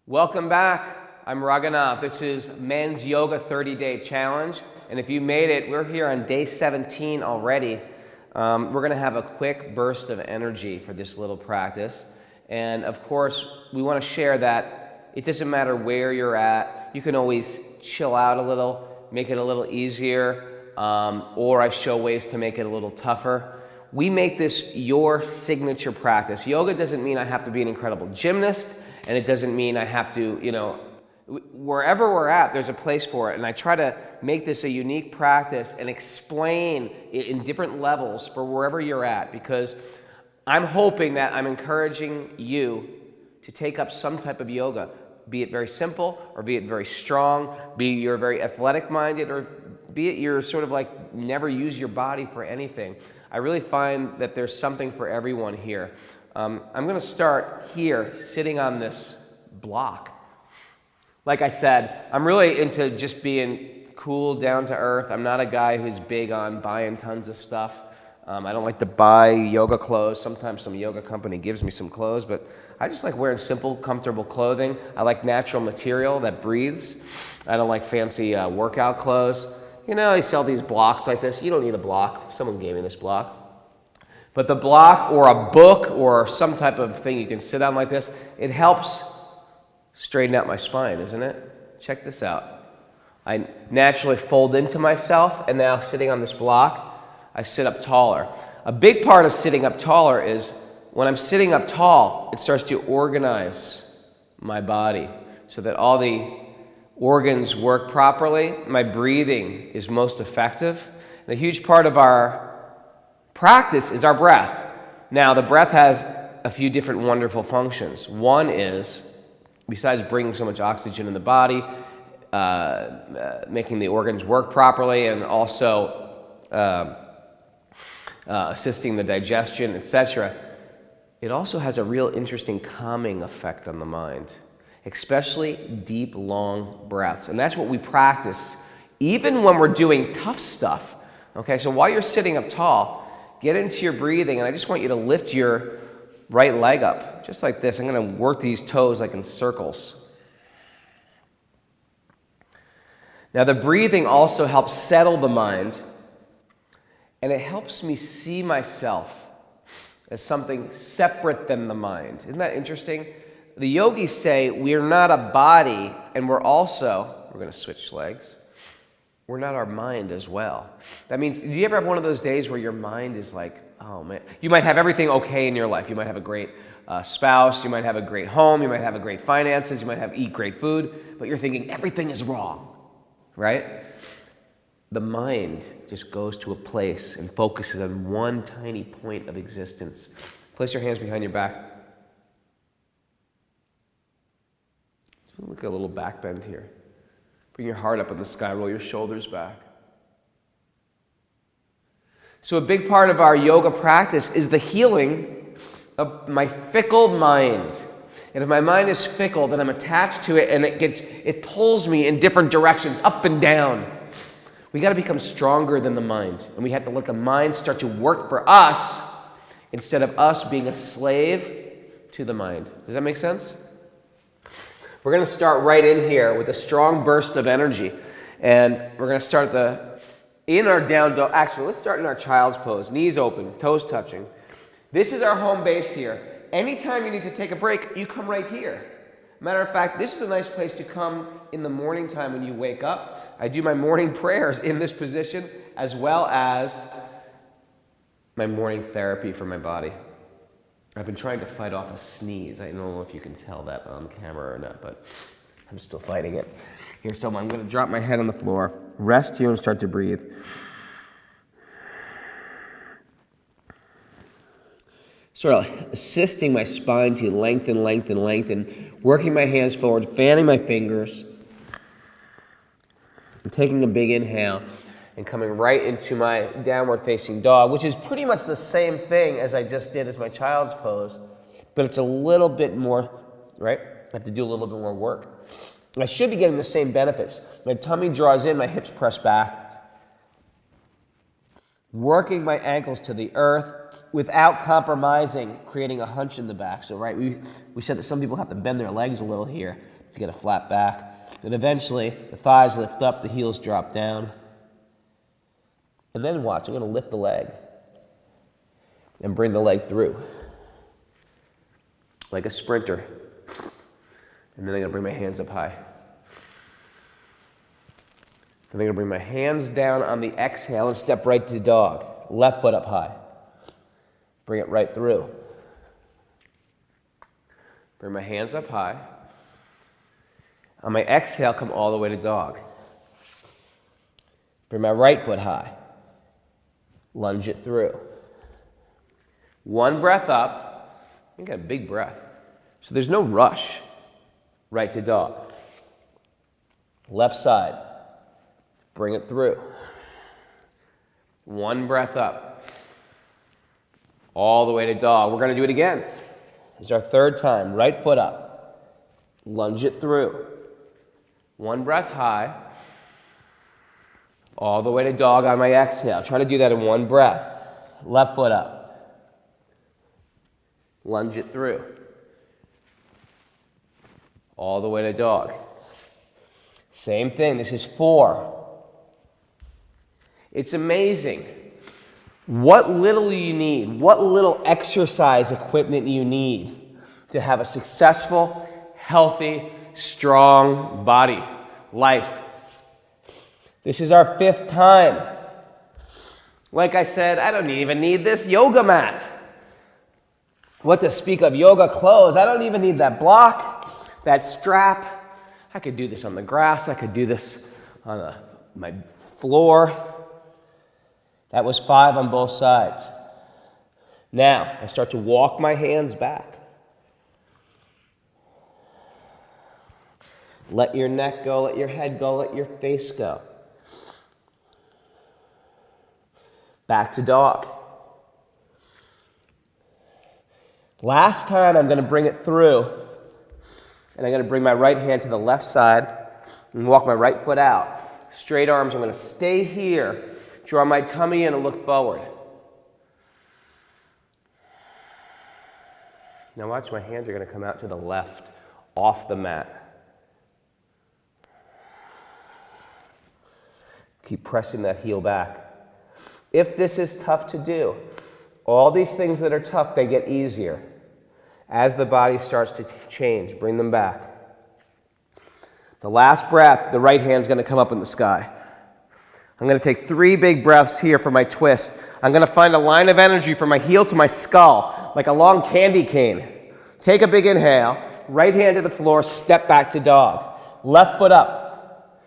Welcome back. I'm Raghunath. This is Men's Yoga 30-Day Challenge. And if you made it, we're here on day 17 already. We're going to have a quick burst of energy for this little practice. And of course, we want to share that it doesn't matter where you're at. You can always chill out a little, make it a little easier, or I show ways to make it a little tougher. We make this your signature practice. Yoga doesn't mean I have to be an incredible gymnast, and it doesn't mean I have to, wherever we're at, there's a place for it. And I try to make this a unique practice and explain it in different levels for wherever you're at, because I'm hoping that I'm encouraging you to take up some type of yoga, be it very simple, or be it very strong, be it you're very athletic minded, or be it you're sort of like never use your body for anything. I really find that there's something for everyone here. I'm going to start here, sitting on this block. Like I said, I'm really into just being cool, down to earth. I'm not a guy who's big on buying tons of stuff. I don't like to buy yoga clothes. Sometimes some yoga company gives me some clothes, but I just like wearing simple, comfortable clothing. I like natural material that breathes. I don't like fancy workout clothes. They sell these blocks like this. You don't need a block. Someone gave me this block. But the block or a book or some type of thing you can sit on like this, it helps straighten out my spine, isn't it? Check this out. I naturally fold into myself, and now sitting on this block, I sit up taller. A big part of sitting up taller is when I'm sitting up tall, it starts to organize my body so that all the organs work properly. My breathing is most effective. And a huge part of our practice is our breath. Now, the breath has a few different wonderful functions. One is, besides bringing so much oxygen in the body, making the organs work properly, and also assisting the digestion, etc., it also has a real interesting calming effect on the mind, especially deep, long breaths. And that's what we practice even when we're doing tough stuff. Okay, so while you're sitting up tall, get into your breathing, and I just want you to lift your right leg up, just like this. I'm going to work these toes like in circles. Now, the breathing also helps settle the mind, and it helps me see myself as something separate than the mind. Isn't that interesting? The yogis say we're not a body, and we're going to switch legs, we're not our mind as well. That means, do you ever have one of those days where your mind is like, oh man, you might have everything okay in your life. You might have a great spouse, you might have a great home, you might have a great finances, you might eat great food, but you're thinking everything is wrong, right? The mind just goes to a place and focuses on one tiny point of existence. Place your hands behind your back. Look at a little back bend here. Bring your heart up in the sky, roll your shoulders back. So a big part of our yoga practice is the healing of my fickle mind. And if my mind is fickle, then I'm attached to it, and it pulls me in different directions, up and down. We got to become stronger than the mind, and we have to let the mind start to work for us instead of us being a slave to the mind. Does that make sense? We're going to start right in here with a strong burst of energy. And we're going to start in our down dog. Actually, let's start in our child's pose. Knees open, toes touching. This is our home base here. Anytime you need to take a break, you come right here. Matter of fact, this is a nice place to come in the morning time when you wake up. I do my morning prayers in this position, as well as my morning therapy for my body. I've been trying to fight off a sneeze. I don't know if you can tell that on camera or not, but I'm still fighting it. Here, so I'm going to drop my head on the floor, rest here, and start to breathe. Sort of assisting my spine to lengthen, working my hands forward, fanning my fingers, and taking a big inhale, and coming right into my downward facing dog, which is pretty much the same thing as I just did as my child's pose, but it's a little bit more, right? I have to do a little bit more work. I should be getting the same benefits. My tummy draws in, my hips press back. Working my ankles to the earth, without compromising, creating a hunch in the back. So, right, we said that some people have to bend their legs a little here to get a flat back. Then eventually, the thighs lift up, the heels drop down. And then watch, I'm going to lift the leg and bring the leg through like a sprinter. And then I'm going to bring my hands up high. And I'm going to bring my hands down on the exhale and step right to dog. Left foot up high. Bring it right through. Bring my hands up high. On my exhale, come all the way to dog. Bring my right foot high. Lunge it through. One breath up. You got a big breath. So there's no rush. Right to dog. Left side. Bring it through. One breath up. All the way to dog. We're going to do it again. This is our third time. Right foot up. Lunge it through. One breath high. All the way to dog on my exhale. Try to do that in one breath. Left foot up. Lunge it through. All the way to dog. Same thing. This is 4. It's amazing what little you need, what little exercise equipment you need to have a successful, healthy, strong body, life. This is our 5th time. Like I said, I don't even need this yoga mat. What to speak of yoga clothes? I don't even need that block, that strap. I could do this on the grass. I could do this on my floor. That was 5 on both sides. Now, I start to walk my hands back. Let your neck go, let your head go, let your face go. Back to dog. Last time, I'm going to bring it through, and I'm going to bring my right hand to the left side and walk my right foot out. Straight arms, I'm going to stay here. Draw my tummy in and look forward. Now watch, my hands are going to come out to the left, off the mat. Keep pressing that heel back. If this is tough to do, all these things that are tough, they get easier. As the body starts to change, bring them back. The last breath, the right hand's going to come up in the sky. I'm going to take 3 big breaths here for my twist. I'm going to find a line of energy from my heel to my skull, like a long candy cane. Take a big inhale, right hand to the floor, step back to dog. Left foot up,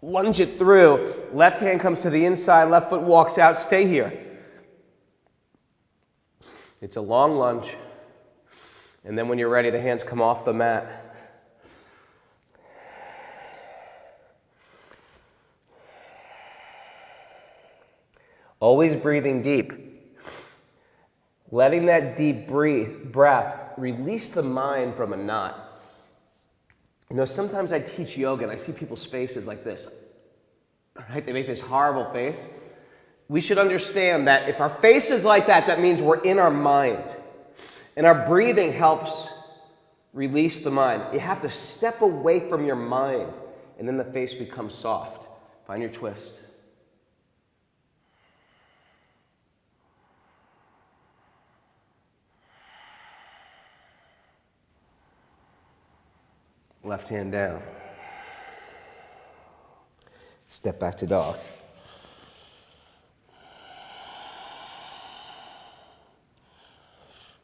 lunge it through. Left hand comes to the inside, left foot walks out, stay here. It's a long lunge. And then when you're ready, the hands come off the mat. Always breathing deep. Letting that deep breath release the mind from a knot. You know, sometimes I teach yoga and I see people's faces like this. Right? They make this horrible face. We should understand that if our face is like that, that means we're in our mind. And our breathing helps release the mind. You have to step away from your mind, and then the face becomes soft. Find your twist. Left hand down. Step back to dog.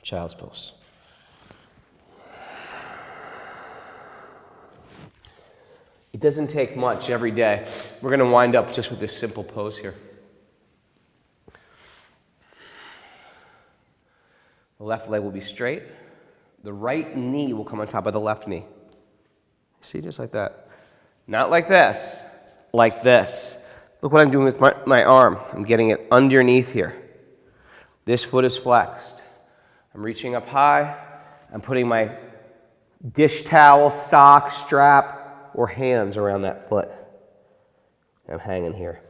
Child's pose. It doesn't take much every day. We're going to wind up just with this simple pose here. The left leg will be straight. The right knee will come on top of the left knee. See, just like that. Not like this, like this. Look what I'm doing with my arm. I'm getting it underneath here. This foot is flexed. I'm reaching up high. I'm putting my dish towel, sock, strap, or hands around that foot. I'm hanging here.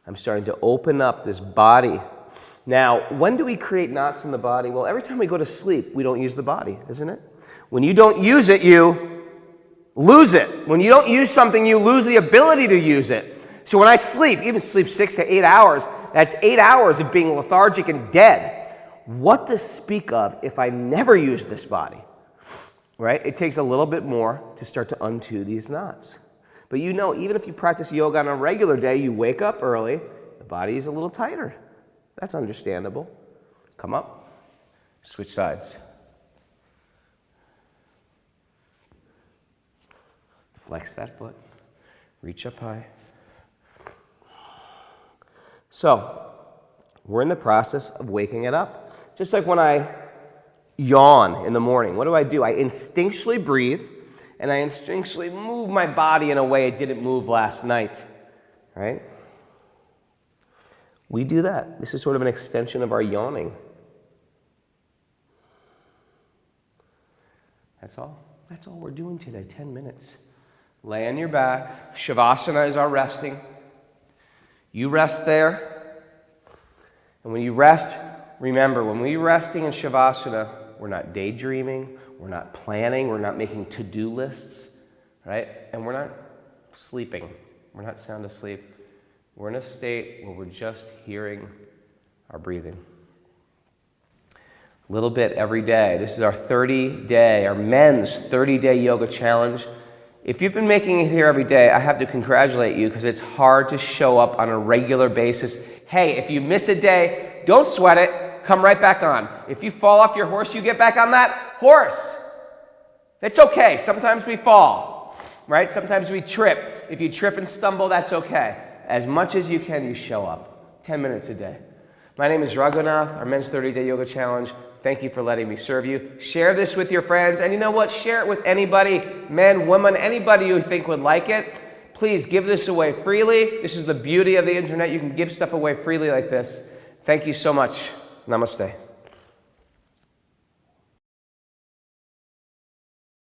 I'm starting to open up this body Now, when do we create knots in the body? Well, every time we go to sleep, we don't use the body, isn't it? When you don't use it, you lose it. When you don't use something, you lose the ability to use it. So when I sleep, even sleep 6 to 8 hours, that's 8 hours of being lethargic and dead. What to speak of if I never use this body? Right? It takes a little bit more to start to undo these knots. But you know, even if you practice yoga on a regular day, you wake up early, the body is a little tighter. That's understandable. Come up, switch sides. Flex that foot, reach up high. So, we're in the process of waking it up. Just like when I yawn in the morning, what do? I instinctually breathe, and I instinctually move my body in a way it didn't move last night, right? We do that. This is sort of an extension of our yawning. That's all. That's all we're doing today, 10 minutes. Lay on your back. Shavasana is our resting. You rest there. And when you rest, remember, when we're resting in Shavasana, we're not daydreaming, we're not planning, we're not making to-do lists, right? And we're not sleeping. We're not sound asleep. We're in a state where we're just hearing our breathing. A little bit every day. This is our 30-day, our men's 30-day yoga challenge. If you've been making it here every day, I have to congratulate you because it's hard to show up on a regular basis. Hey, if you miss a day, don't sweat it. Come right back on. If you fall off your horse, you get back on that horse. It's okay. Sometimes we fall, right? Sometimes we trip. If you trip and stumble, that's okay. As much as you can, you show up. 10 minutes a day. My name is Raghunath, our Men's 30-Day Yoga Challenge. Thank you for letting me serve you. Share this with your friends. And you know what? Share it with anybody, men, women, anybody you think would like it. Please give this away freely. This is the beauty of the internet. You can give stuff away freely like this. Thank you so much. Namaste.